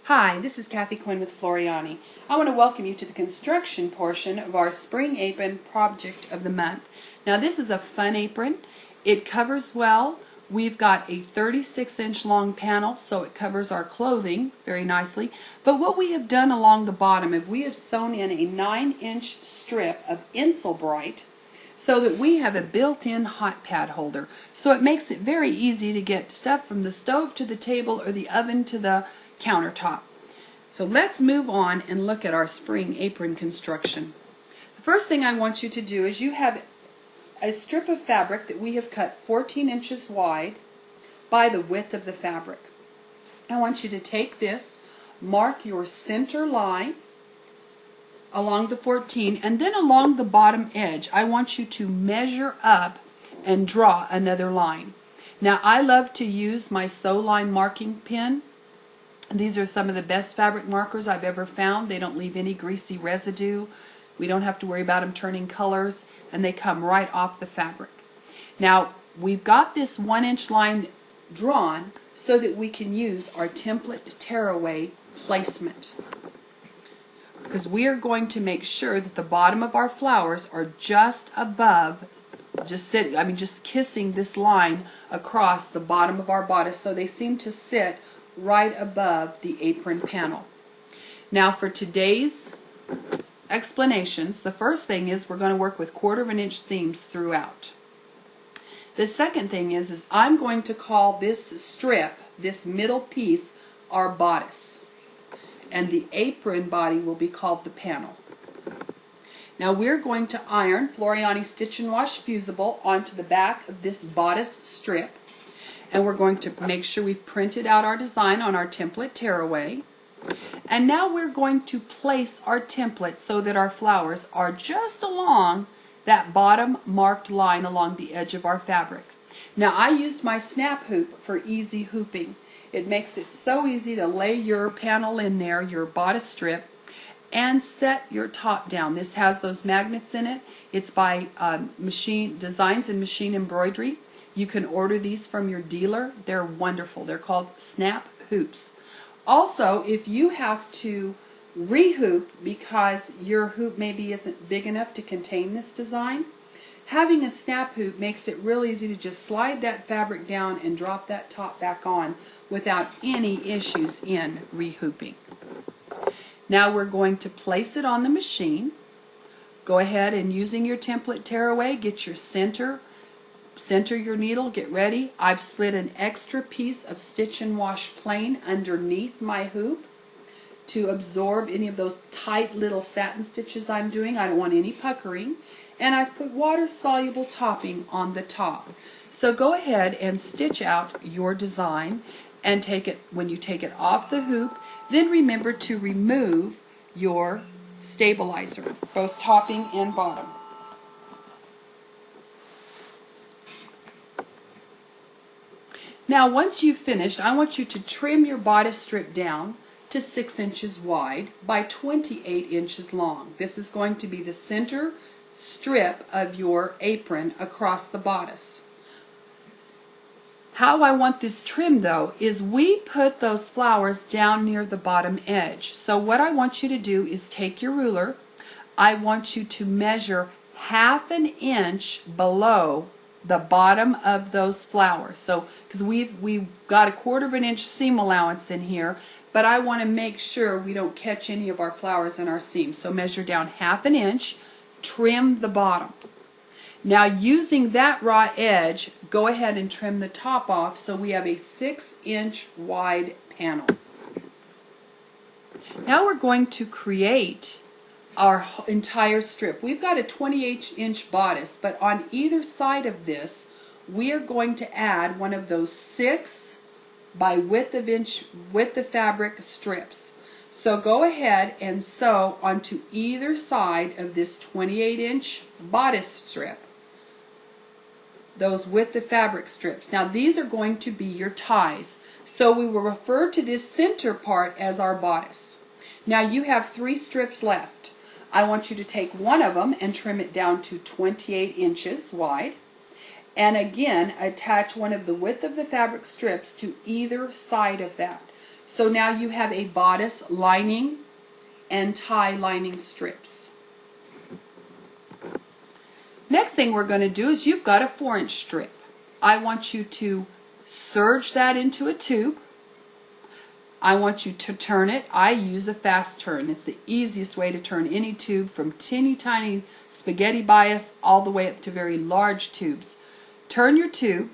Hi, this is Kathy Quinn with Floriani. I want to welcome you to the construction portion of our spring apron project of the month. Now this is a fun apron. It covers well. We've got a 36-inch long panel, so it covers our clothing very nicely. But what we have done along the bottom is we have sewn in a 9-inch strip of Insulbrite so that we have a built-in hot pad holder. So it makes it very easy to get stuff from the stove to the table or the oven to the countertop. So let's move on and look at our spring apron construction. The first thing I want you to do is you have a strip of fabric that we have cut 14 inches wide by the width of the fabric. I want you to take this, mark your center line along the 14, and then along the bottom edge I want you to measure up and draw another line. Now I love to use my sew line marking pen. These are some of the best fabric markers I've ever found. They don't leave any greasy residue. We don't have to worry about them turning colors, and they come right off the fabric. Now we've got this 1-inch line drawn so that we can use our template tearaway placement, because we are going to make sure that the bottom of our flowers are just above, just kissing this line across the bottom of our bodice, so they seem to sit right above the apron panel. Now for today's explanations, the first thing is we're going to work with 1/4 inch seams throughout. The second thing is I'm going to call this strip, this middle piece, our bodice, and the apron body will be called the panel. Now we're going to iron Floriani Stitch and Wash Fusible onto the back of this bodice strip, and we're going to make sure we've printed out our design on our template tearaway. And now we're going to place our template so that our flowers are just along that bottom marked line along the edge of our fabric. Now I used my snap hoop for easy hooping. It makes it so easy to lay your panel in there, your bodice strip, and set your top down. This has those magnets in it. It's by Designs and Machine Embroidery. You can order these from your dealer. They're wonderful. They're called snap hoops. Also, if you have to re-hoop because your hoop maybe isn't big enough to contain this design, having a snap hoop makes it real easy to just slide that fabric down and drop that top back on without any issues in re-hooping. Now we're going to place it on the machine. Go ahead and, using your template tearaway, get your center your needle, get ready. I've slid an extra piece of Stitch and Wash plain underneath my hoop to absorb any of those tight little satin stitches I'm doing. I don't want any puckering. And I've put water-soluble topping on the top. So go ahead and stitch out your design and take it, when you take it off the hoop, then remember to remove your stabilizer, both topping and bottom. Now once you've finished, I want you to trim your bodice strip down to 6 inches wide by 28 inches long. This is going to be the center strip of your apron across the bodice. How I want this trim though is we put those flowers down near the bottom edge. So what I want you to do is take your ruler. I want you to measure 1/2 inch below the bottom of those flowers. So because we've got a 1/4 inch seam allowance in here, but I want to make sure we don't catch any of our flowers in our seam. So measure down 1/2 inch, trim the bottom. Now using that raw edge, go ahead and trim the top off so we have a 6-inch wide panel. Now we're going to create our entire strip. We've got a 28-inch bodice, but on either side of this we are going to add one of those 6 by width of fabric strips. So go ahead and sew onto either side of this 28-inch bodice strip those width of fabric strips. Now these are going to be your ties, so we will refer to this center part as our bodice. Now you have 3 strips left. I want you to take one of them and trim it down to 28 inches wide, and again attach one of the width of the fabric strips to either side of that. So now you have a bodice lining and tie lining strips. Next thing we're going to do is you've got a 4-inch strip. I want you to serge that into a tube. I want you to turn it. I use a fast turn. It's the easiest way to turn any tube, from teeny tiny spaghetti bias all the way up to very large tubes. Turn your tube,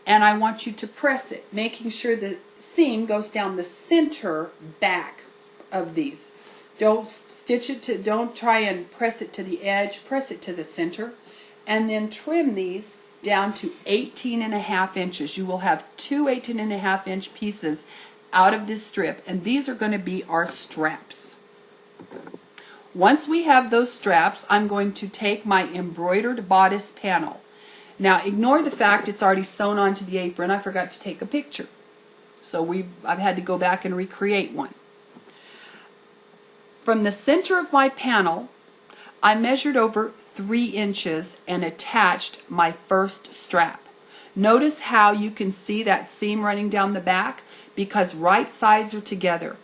and I want you to press it, making sure the seam goes down the center back of these. Don't stitch it to, don't try and press it to the edge, press it to the center, and then trim these down to 18.5 inches. You will have two 18.5 inch pieces out of this strip, and these are going to be our straps. Once we have those straps, I'm going to take my embroidered bodice panel. Now ignore the fact it's already sewn onto the apron. I forgot to take a picture, so I've had to go back and recreate one. From the center of my panel, I measured over 3 inches and attached my first strap. Notice how you can see that seam running down the back, because right sides are together.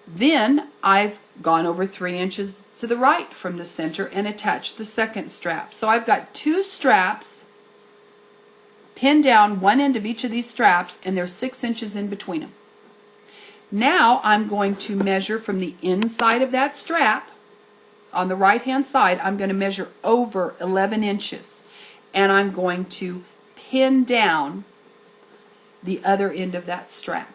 Then I've gone over 3 inches to the right from the center and attached the second strap. So I've got 2 straps pinned down one end of each of these straps, and there's 6 inches in between them. Now I'm going to measure from the inside of that strap. On the right hand side, I'm going to measure over 11 inches, and I'm going to pin down the other end of that strap.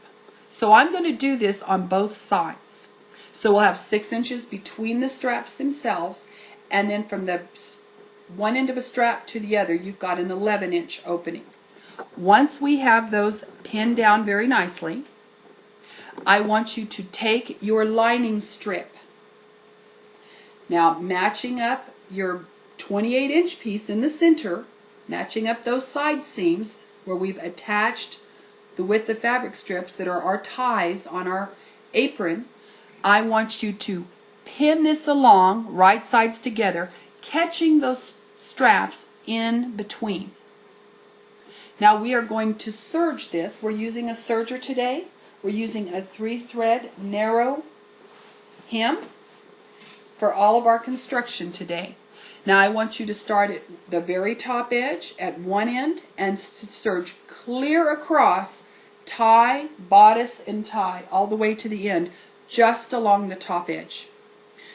So I'm going to do this on both sides. So we'll have 6 inches between the straps themselves, and then from the one end of a strap to the other, you've got an 11-inch opening. Once we have those pinned down very nicely, I want you to take your lining strip. Now, matching up your 28-inch piece in the center, matching up those side seams where we've attached the width of fabric strips that are our ties on our apron, I want you to pin this along, right sides together, catching those straps in between. Now we are going to serge this. We're using a serger today. We're using a 3-thread narrow hem for all of our construction today. Now I want you to start at the very top edge at one end and serge clear across, tie, bodice, and tie all the way to the end, just along the top edge.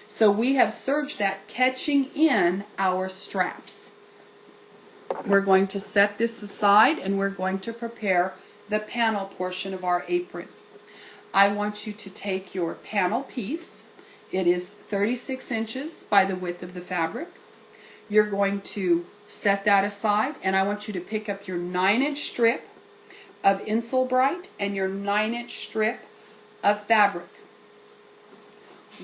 So we have serged that, catching in our straps. We're going to set this aside, and we're going to prepare the panel portion of our apron. I want you to take your panel piece. It is 36 inches by the width of the fabric. You're going to set that aside, and I want you to pick up your 9-inch strip of Insulbright and your 9-inch strip of fabric.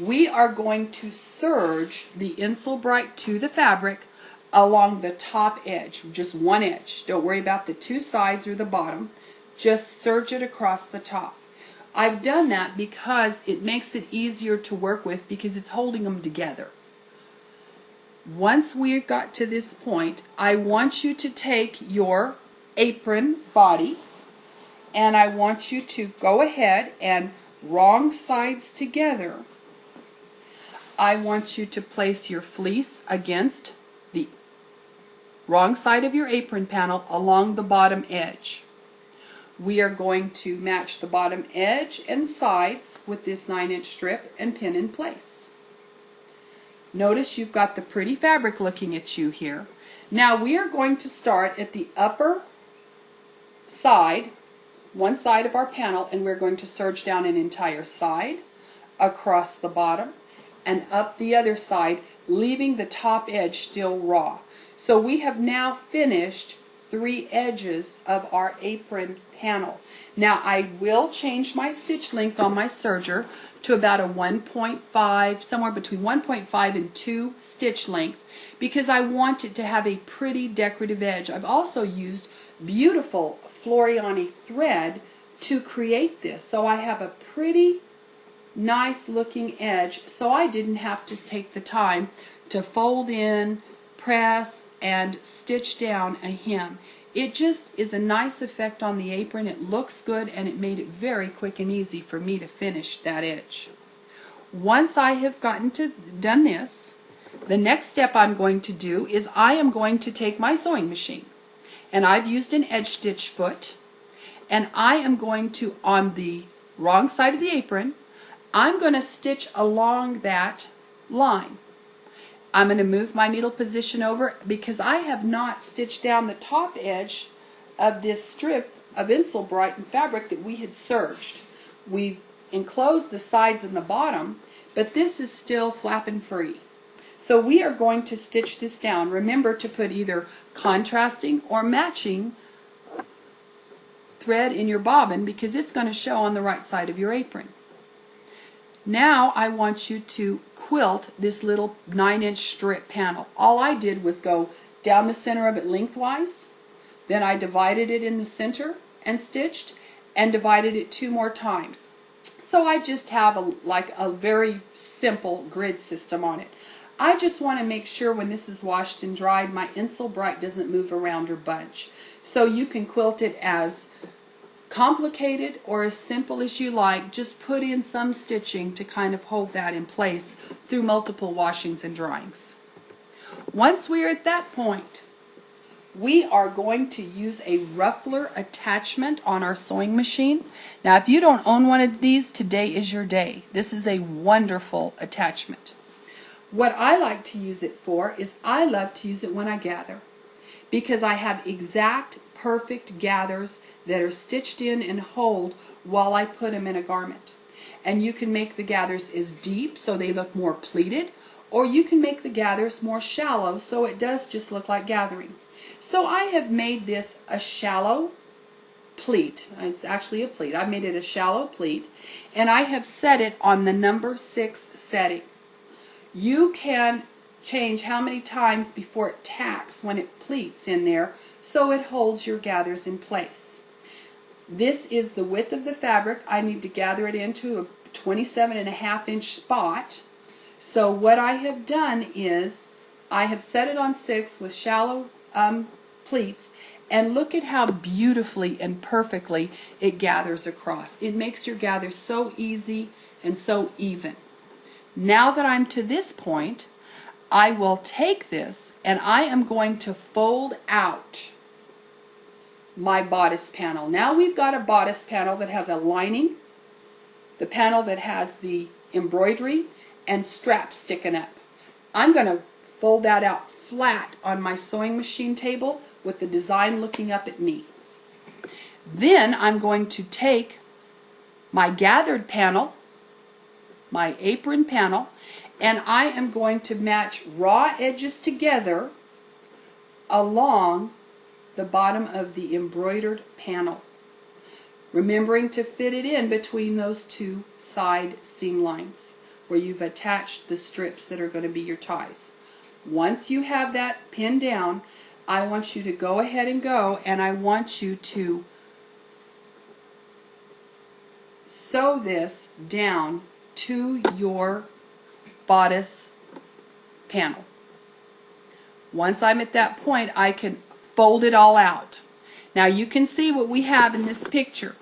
We are going to serge the Insulbright to the fabric along the top edge, just one edge. Don't worry about the 2 sides or the bottom. Just serge it across the top. I've done that because it makes it easier to work with, because it's holding them together. Once we've got to this point, I want you to take your apron body, and I want you to go ahead and wrong sides together. I want you to place your fleece against the wrong side of your apron panel along the bottom edge. We are going to match the bottom edge and sides with this 9-inch strip and pin in place. Notice you've got the pretty fabric looking at you here. Now we are going to start at the upper side, one side of our panel, and we're going to serge down an entire side, across the bottom, and up the other side, leaving the top edge still raw. So we have now finished 3 edges of our apron panel. Now I will change my stitch length on my serger to about a 1.5, somewhere between 1.5 and 2 stitch length, because I want it to have a pretty decorative edge. I've also used beautiful Floriani thread to create this, so I have a pretty nice looking edge, so I didn't have to take the time to fold in, press, and stitch down a hem. It just is a nice effect on the apron. It looks good, and it made it very quick and easy for me to finish that edge. Once I have done this, the next step I'm going to do is I am going to take my sewing machine, and I've used an edge stitch foot, and I am going to, on the wrong side of the apron, I'm going to stitch along that line. I'm going to move my needle position over because I have not stitched down the top edge of this strip of Insel Brighton fabric that we had serged. We've enclosed the sides and the bottom, but this is still flapping free. So we are going to stitch this down. Remember to put either contrasting or matching thread in your bobbin because it's going to show on the right side of your apron. Now I want you to quilt this little 9-inch strip panel. All I did was go down the center of it lengthwise, then I divided it in the center and stitched, and divided it 2 more times. So I just have like a very simple grid system on it. I just want to make sure when this is washed and dried, my Insel Bright doesn't move around or bunch. So you can quilt it as complicated or as simple as you like. Just put in some stitching to kind of hold that in place through multiple washings and dryings. Once we are at that point, we are going to use a ruffler attachment on our sewing machine. Now if you don't own one of these, today is your day. This is a wonderful attachment. What I like to use it for is I love to use it when I gather, because I have exact perfect gathers that are stitched in and hold while I put them in a garment. And you can make the gathers as deep so they look more pleated, or you can make the gathers more shallow so it does just look like gathering. So I have made this a shallow pleat. It's actually a pleat. I've made it a shallow pleat, and I have set it on the number 6 setting. You can change how many times before it tacks when it pleats in there so it holds your gathers in place. This is the width of the fabric. I need to gather it into a 27.5-inch spot. So what I have done is I have set it on 6 with shallow pleats, and look at how beautifully and perfectly it gathers across. It makes your gather so easy and so even. Now that I'm to this point, I will take this and I am going to fold out my bodice panel. Now we've got a bodice panel that has a lining, the panel that has the embroidery and straps sticking up. I'm going to fold that out flat on my sewing machine table with the design looking up at me. Then I'm going to take my gathered panel, my apron panel, and I am going to match raw edges together along the bottom of the embroidered panel, remembering to fit it in between those 2 side seam lines where you've attached the strips that are going to be your ties. Once you have that pinned down, I want you to go ahead and I want you to sew this down to your bodice panel. Once I'm at that point, I can fold it all out. Now you can see what we have in this picture.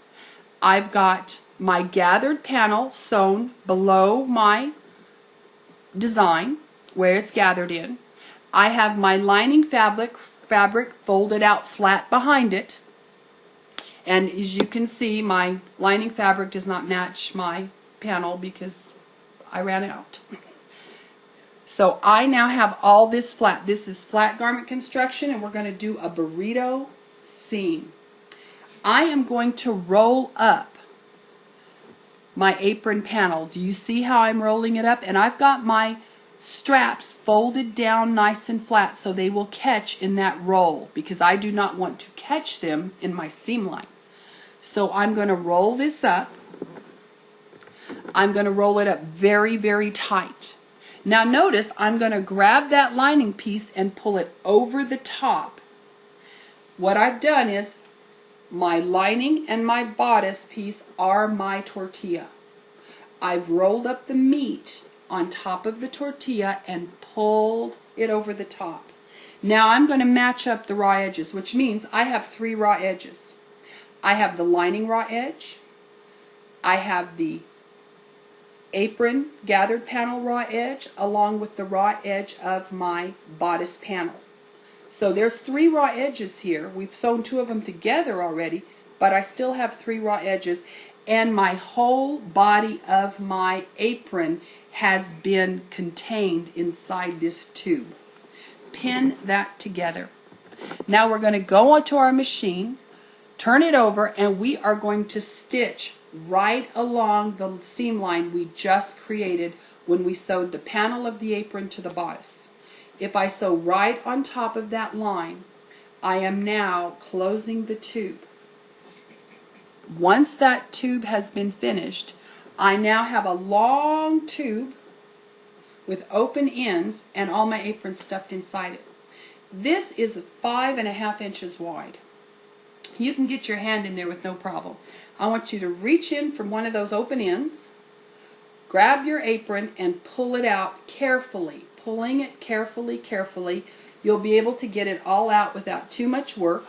I've got my gathered panel sewn below my design where it's gathered in. I have my lining fabric folded out flat behind it, and as you can see, my lining fabric does not match my panel because I ran out. So I now have all this flat. This is flat garment construction, and we're going to do a burrito seam. I am going to roll up my apron panel. Do you see how I'm rolling it up? And I've got my straps folded down nice and flat so they will catch in that roll, because I do not want to catch them in my seam line. So I'm going to roll this up. I'm going to roll it up very, very tight. Now notice I'm going to grab that lining piece and pull it over the top. What I've done is my lining and my bodice piece are my tortilla. I've rolled up the meat on top of the tortilla and pulled it over the top. Now I'm going to match up the raw edges, which means I have 3 raw edges. I have the lining raw edge, I have the apron gathered panel raw edge, along with the raw edge of my bodice panel. So there's 3 raw edges here. We've sewn 2 of them together already, but I still have 3 raw edges, and my whole body of my apron has been contained inside this tube. Pin that together. Now we're going to go onto our machine, turn it over, and we are going to stitch right along the seam line we just created when we sewed the panel of the apron to the bodice. If I sew right on top of that line, I am now closing the tube. Once that tube has been finished, I now have a long tube with open ends and all my apron stuffed inside it. This is 5.5 inches wide. You can get your hand in there with no problem. I want you to reach in from one of those open ends, grab your apron, and pull it out carefully. Pulling it carefully, you'll be able to get it all out without too much work,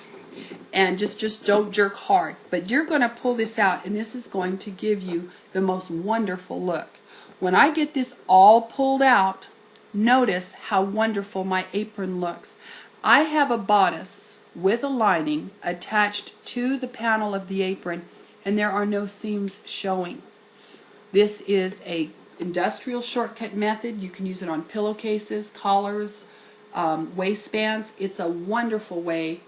and just don't jerk hard. But you're going to pull this out, and this is going to give you the most wonderful look. When I get this all pulled out, notice how wonderful my apron looks. I have a bodice with a lining attached to the panel of the apron, and there are no seams showing. This is a industrial shortcut method. You can use it on pillowcases, collars, waistbands. It's a wonderful way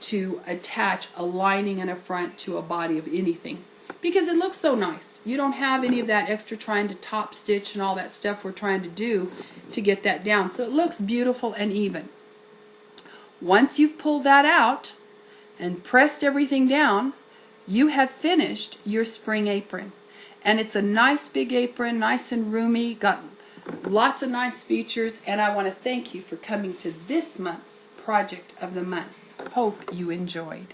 to attach a lining and a front to a body of anything, because it looks so nice. You don't have any of that extra trying to top stitch and all that stuff we're trying to do to get that down. So it looks beautiful and even. Once you've pulled that out and pressed everything down, you have finished your spring apron. And it's a nice big apron, nice and roomy, got lots of nice features, and I want to thank you for coming to this month's Project of the Month. Hope you enjoyed.